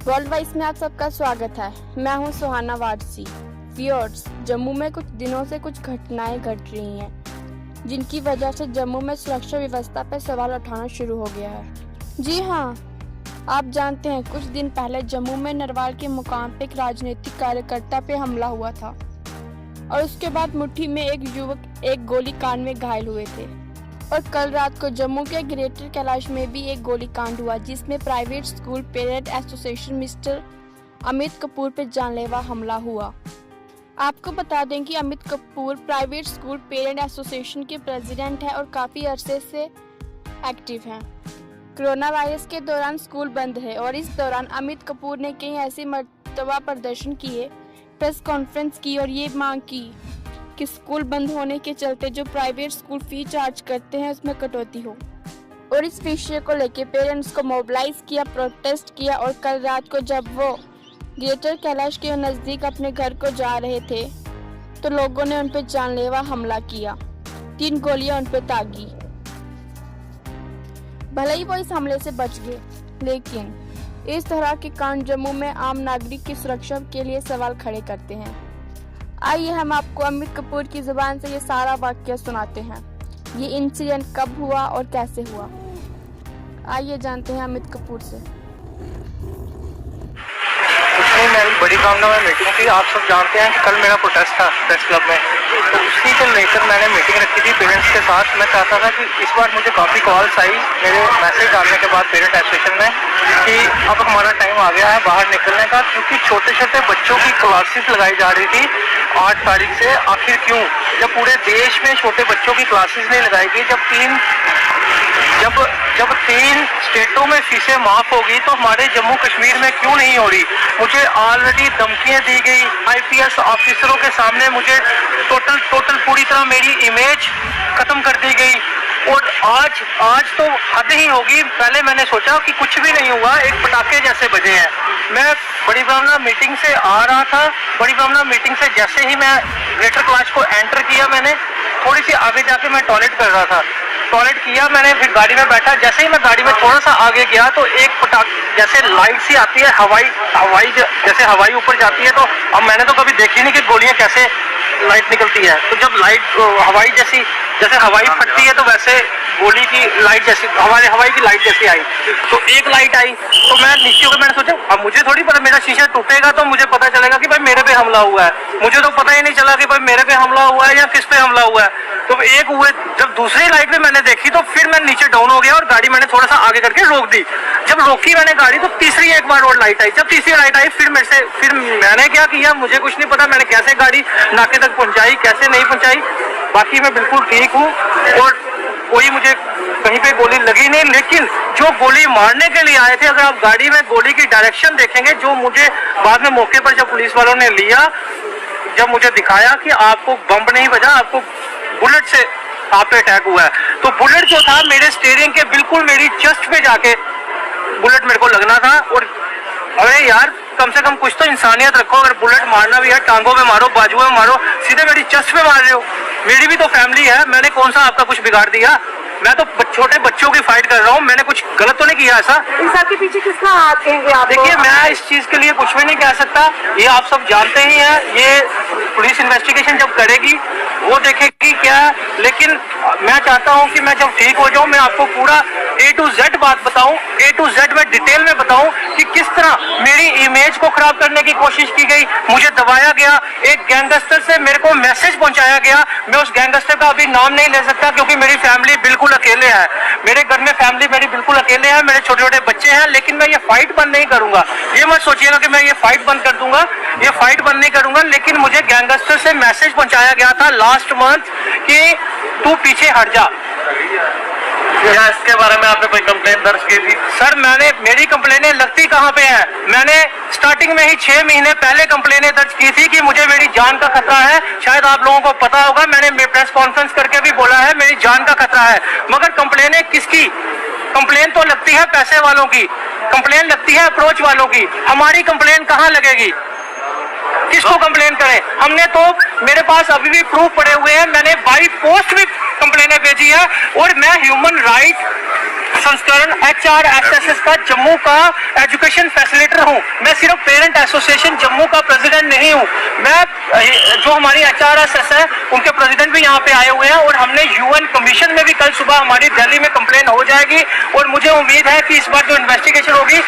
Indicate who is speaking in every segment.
Speaker 1: World wise में आप सबका स्वागत है। मैं हूं सुहाना वारसी। व्यूअर्स, जम्मू में कुछ दिनों से कुछ घटनाएं घट रही हैं जिनकी वजह से जम्मू में सुरक्षा व्यवस्था पर सवाल उठाना शुरू हो गया है। जी हां, आप जानते हैं कुछ दिन पहले जम्मू में नरवाल के मुकाम पे एक राजनीतिक कार्यकर्ता पे हमला हुआ था और उसके बाद मुट्ठी में एक युवक एक गोली कांड में घायल हुए थे। और कल रात को जम्मू के ग्रेटर कैलाश में भी एक गोलीकांड हुआ जिसमें private school parent association mister Amit Kapoor पर जानलेवा हमला हुआ। आपको बता दें कि Amit Kapoor private school parent association के प्रेसिडेंट हैं और काफ़ी अरसे से एक्टिव हैं। कोरोना वायरस के दौरान स्कूल बंद है और इस दौरान अमित कपूर ने कई ऐसी मर्तबा प्रदर्शन किए, प्रेस कॉन्फ्रेंस की और ये मांग की कि स्कूल बंद होने के चलते जो प्राइवेट स्कूल फी चार्ज करते हैं उसमें कटौती हो। और इस विषय को लेकर पेरेंट्स को मोबिलाइज किया, प्रोटेस्ट किया और कल रात को जब वो ग्रेटर कैलाश के नज़दीक अपने घर को जा रहे थे तो लोगों ने उन पर जानलेवा हमला किया। 3 गोलियां उन पर दागी। भले ही वो इस हमले से बच गए, लेकिन इस तरह के कांड जम्मू में आम नागरिक की सुरक्षा के लिए सवाल खड़े करते हैं। आइए हम आपको अमित कपूर की जुबान से ये सारा वाकया सुनाते हैं। ये इंसिडेंट कब हुआ और कैसे हुआ, आइए जानते हैं अमित कपूर से।
Speaker 2: मेरी बड़ी कामना में मीटिंग थी। आप सब जानते हैं कि कल मेरा प्रोटेस्ट था प्रेस क्लब में, तो उसी को लेकर मैंने मीटिंग रखी थी पेरेंट्स के साथ। मैं चाहता था कि इस बार मुझे काफ़ी कॉल्स आई मेरे मैसेज डालने के बाद पेरेंट एसोसिएशन में कि अब हमारा टाइम आ गया है बाहर निकलने का, क्योंकि छोटे छोटे बच्चों की क्लासेस लगाई जा रही थी 8 तारीख से। आखिर क्यों, जब पूरे देश में छोटे बच्चों की क्लासेस नहीं लगाई गई, जब 3 स्टेटों में फीसें माफ होगी तो हमारे जम्मू कश्मीर में क्यों नहीं हो रही। मुझे ऑलरेडी धमकियां दी गई आईपीएस ऑफिसरों के सामने, मुझे टोटल पूरी तरह मेरी इमेज खत्म कर दी गई। और आज तो हद ही होगी। पहले मैंने सोचा कि कुछ भी नहीं हुआ, एक पटाखे जैसे बजे हैं। मैं बड़ी ब्राह्मणा मीटिंग से आ रहा था, बड़ी ब्राह्मणा मीटिंग से जैसे ही मैं ग्रेटर कैलाश को एंटर किया, मैंने थोड़ी सी आगे जाके मैं टॉयलेट कर रहा था। टॉयलेट किया मैंने, फिर गाड़ी में बैठा। जैसे ही मैं गाड़ी में थोड़ा सा आगे गया तो एक पटाख जैसे लाइट सी आती है, हवाई जैसे हवाई ऊपर जाती है। तो अब मैंने तो कभी देखी नहीं कि गोलियां कैसे लाइट निकलती है। तो जब लाइट हवाई जैसे हवाई फटती है तो वैसे गोली की लाइट जैसी हवाई की लाइट जैसी आई। तो एक लाइट आई तो मैं नीचे होकर मैंने सोचा अब मुझे थोड़ी पता, मेरा शीशा टूटेगा तो मुझे पता चलेगा कि भाई मेरे पे हमला हुआ है। मुझे तो पता ही नहीं चला कि भाई मेरे पे हमला हुआ है या किस पे हमला हुआ है। तो एक हुए, जब दूसरी लाइट भी मैंने देखी तो फिर मैं नीचे डाउन हो गया और गाड़ी मैंने थोड़ा सा आगे करके रोक दी। जब रोकी मैंने गाड़ी तो तीसरी एक बार और लाइट आई। जब तीसरी लाइट आई फिर मैंने क्या किया मुझे कुछ नहीं पता, मैंने कैसे गाड़ी नाके तक पहुंचाई कैसे नहीं पहुंचाई। बाकी मैं बिल्कुल ठीक हूँ और कोई मुझे कहीं पे गोली लगी नहीं। लेकिन जो गोली मारने के लिए आए थे, अगर आप गाड़ी में गोली की डायरेक्शन देखेंगे, जो मुझे बाद में मौके पर जब पुलिस वालों ने लिया, जब मुझे दिखाया कि आपको बम नहीं बजा, आपको बुलेट से आप पे अटैक हुआ है, तो बुलेट जो था मेरे स्टीयरिंग के बिल्कुल मेरी चेस्ट पे जाके बुलेट मेरे को लगना था। और अरे यार कम से कम कुछ तो इंसानियत रखो। अगर बुलेट मारना भी है टांगों में मारो, बाजुओं में मारो, सीधे मेरी चेस्ट पे मार रहे हो। मेरी भी तो फैमिली है, मैंने कौन सा आपका कुछ बिगाड़ दिया। मैं तो छोटे बच्चों की फाइट कर रहा हूँ, मैंने कुछ गलत तो नहीं किया ऐसा।
Speaker 3: इन सब के पीछे किसका हाथ कहेंगे आप?
Speaker 2: देखिए मैं इस चीज के लिए कुछ भी नहीं कह सकता, ये आप सब जानते ही हैं। ये पुलिस इन्वेस्टिगेशन जब करेगी वो देखेगी क्या। लेकिन मैं चाहता हूं कि मैं जब ठीक हो जाऊं मैं आपको पूरा A to Z बात बताऊं, A to Z में डिटेल में बताऊं कि किस तरह मेरी इमेज को खराब करने की कोशिश की गई, मुझे दबाया गया, एक गैंगस्टर से मेरे को मैसेज पहुंचाया गया। मैं उस गैंगस्टर का अभी नाम नहीं ले सकता क्योंकि मेरी फैमिली बिल्कुल अकेले है। मेरे घर में फैमिली मेरी बिल्कुल अकेले है, मेरे छोटे छोटे बच्चे हैं। लेकिन मैं ये फाइट बंद नहीं करूंगा, ये मत सोचिएगा कि मैं ये फाइट बंद कर दूंगा, ये फाइट बंद नहीं करूंगा। लेकिन मुझे गैंगस्टर से मैसेज पहुंचाया गया था लास्ट मंथ कि तू पीछे हट जा।
Speaker 4: क्या इसके बारे में आपने कोई कंप्लेन दर्ज की थी?
Speaker 2: सर मेरी कंप्लेनें लगती कहाँ पे हैं। मैंने स्टार्टिंग में ही 6 महीने पहले कंप्लेनें दर्ज की थी कि मुझे मेरी जान का खतरा है। शायद आप लोगों को पता होगा, मैंने प्रेस कॉन्फ्रेंस करके भी बोला है मेरी जान का खतरा है। मगर कंप्लेनें किसकी? कंप्लेन तो लगती है पैसे वालों की, कंप्लेन लगती है अप्रोच वालों की। हमारी कंप्लेन कहाँ लगेगी? किसको कंप्लेन करें? हमने तो, मेरे पास अभी भी प्रूफ पड़े हुए हैं, मैंने बाई पोस्ट भी कंप्लेनें भेजी है। और मैं ह्यूमन राइट संस्करण HRSS का जम्मू का एजुकेशन फैसिलिटेटर हूं। मैं सिर्फ पेरेंट एसोसिएशन जम्मू का प्रेसिडेंट नहीं हूं, मैं जो हमारी HRSS है उनके प्रेसिडेंट भी यहाँ पे आए हुए हैं। और हमने UN कमीशन में भी कल सुबह हमारी दिल्ली में कंप्लेन हो जाएगी। और मुझे उम्मीद है कि इस बार जो इन्वेस्टिगेशन होगी,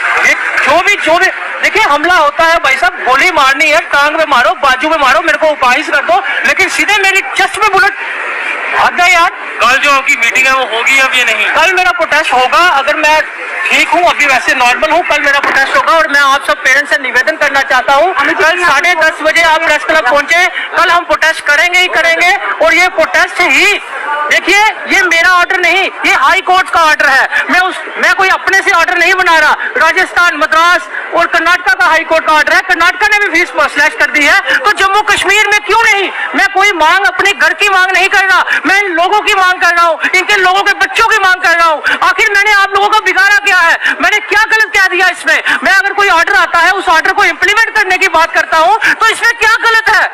Speaker 2: जो भी देखिए, हमला होता है भाई साहब, गोली मारनी है, टांग में मारो, बाजू में मारो, मेरे को उपाहिश कर दो, लेकिन सीधे मेरी चेस्ट में बुलेट भाग गए यार।
Speaker 4: कल जो आपकी मीटिंग है वो होगी अब ये नहीं?
Speaker 2: कल मेरा प्रोटेस्ट होगा, अगर मैं ठीक हूँ, अभी वैसे नॉर्मल हूँ, कल मेरा प्रोटेस्ट होगा। और मैं आप सब पेरेंट्स से निवेदन करना चाहता हूँ, कल 10:30 बजे आप प्रेस क्लब पहुंचे, कल हम प्रोटेस्ट करेंगे ही करेंगे। और ये प्रोटेस्ट ही, देखिए, ये मेरा ऑर्डर नहीं, ये हाई कोर्ट का ऑर्डर है। मैं कोई अपने से ऑर्डर नहीं बना रहा, राजस्थान, मद्रास और कर्नाटका का हाई कोर्ट का ऑर्डर है। कर्नाटका ने भी फीस स्लैश कर दी है, तो जम्मू कश्मीर में क्यों नहीं? मैं कोई मांग, अपने घर की मांग नहीं कर रहा, मैं इन लोगों की मांग कर रहा हूँ, इनके लोगों के बच्चों की मांग कर रहा हूँ। आखिर मैंने आप लोगों को बिगाड़ा क्या है? मैंने क्या गलत कह दिया इसमें? मैं अगर कोई ऑर्डर आता है, उस ऑर्डर को इंप्लीमेंट करने की बात करता हूँ, तो इसमें क्या गलत है?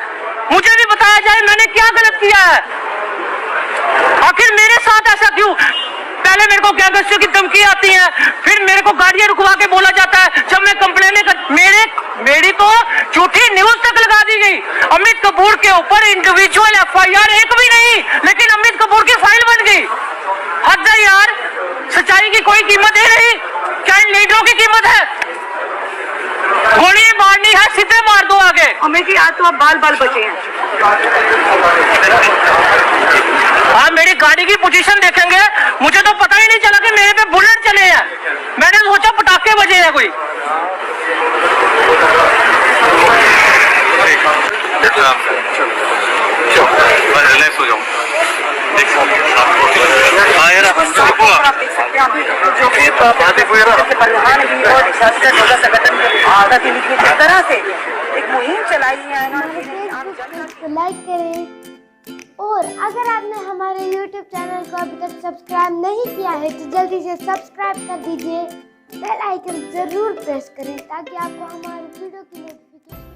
Speaker 2: मुझे भी बताया जाए मैंने क्या गलत किया है। आखिर मेरे साथ ऐसा क्यों? पहले मेरे को गैंगस्टर की धमकी आती है, फिर मेरे को गाड़ियां रुकवा के बोला जाता है, जब मैं कंप्लेन कर, मेरी तो झूठी न्यूज तक लगा दी गई। अमित कपूर के ऊपर इंडिविजुअल FIR एक भी नहीं, लेकिन अमित कपूर की फाइल बन गई। हद है यार, सच्चाई की कोई कीमत है नहीं, क्या इन लीडरों की कीमत है? गोली मारनी है, सीधे मार दो आगे।
Speaker 3: हमें की आज तो अब बाल बाल बचे हैं।
Speaker 2: आप मेरी गाड़ी की पोजीशन देखेंगे, मुझे तो पता ही नहीं चला कि मेरे पे बुलेट चले हैं। मैंने सोचा पटाखे बजे हैं कोई।
Speaker 4: रिलैक्स हो जाओ।
Speaker 3: तरह से एक मुहिम चलाई है।
Speaker 5: लाइक करें, और अगर आपने हमारे YouTube चैनल को अभी तक सब्सक्राइब नहीं किया है तो जल्दी से सब्सक्राइब कर दीजिए, बेल आइकन जरूर प्रेस करें ताकि आपको हमारे वीडियो की नोटिफिकेशन